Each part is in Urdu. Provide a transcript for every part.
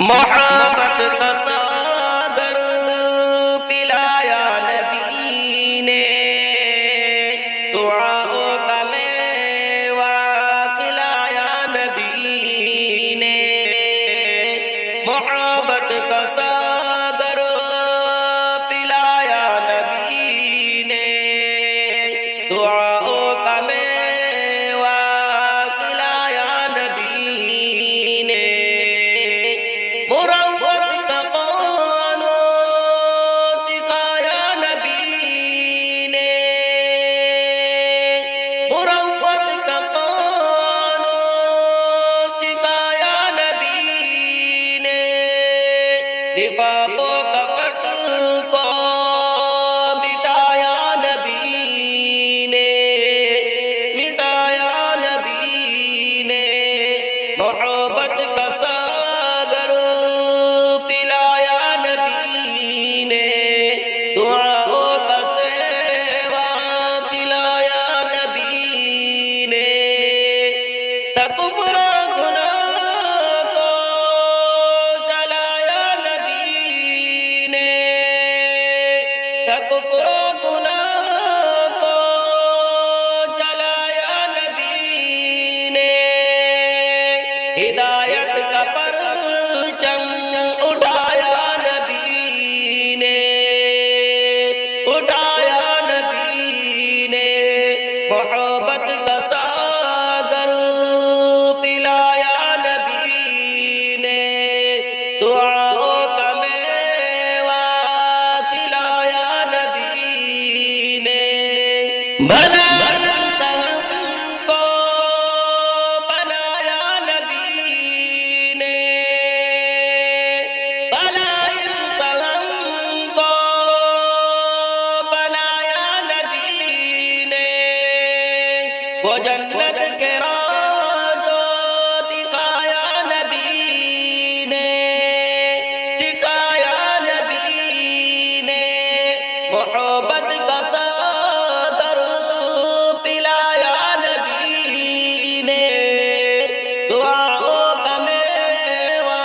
محبت کا ساگر پلایا نبی نے، دعاؤں کا میوہ کھلایا نبی نے۔ محبت کا ساگر پلایا نبی نے، دعاؤں کا میوہ کھلایا نبی نے۔ مروت کا قانون سکھایا نبی نے، مروت کا قانون سکھایا نبی نے۔ نفاقوں کا کٹ کو مٹایا نبی نے، مٹایا نبی نے۔ محبت کا ساگر پلایا نبی نے، دعاؤں کا سیوا کھلایا نبی نے۔ تکفر گناہ کو جلایا نبی نے، تکفر گناہ کو جلایا نبی نے۔ ہدایت کا پرچم اٹھایا نبی نے، اٹھایا نبی نے۔ محبت کا ساگر پلایا نبی نے، دعاؤں کا میوہ کھلایا نبی نے۔ بھلا ہم کو بنایا نبی نے، بھلا ہم کو بنایا نبی نے۔ وہ جنت کے راز دکھایا نبی نے، دکھایا نبی نے۔ محبت کا ساگر پلایا نبی نے، دعاؤں کا میوہ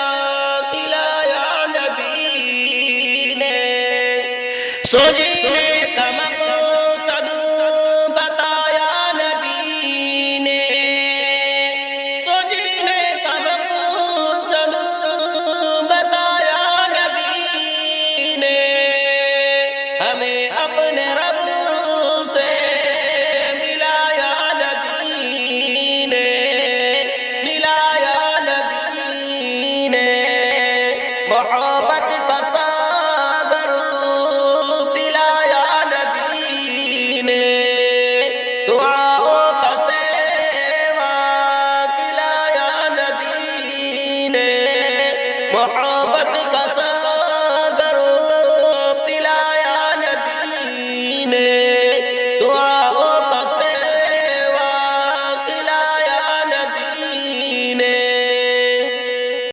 کھلایا نبی نے۔ سوجینے کا مقصد بتایا نبی نے، سوجینے کا مقصد بتایا نبی نے۔ ہمیں اپنے رب سے ملایا نبی نے، ملایا نبی نے۔ محبت کا ساگر پلایا نبی نے، دعاؤں کا سیوا کھلایا نبی نے۔ محبت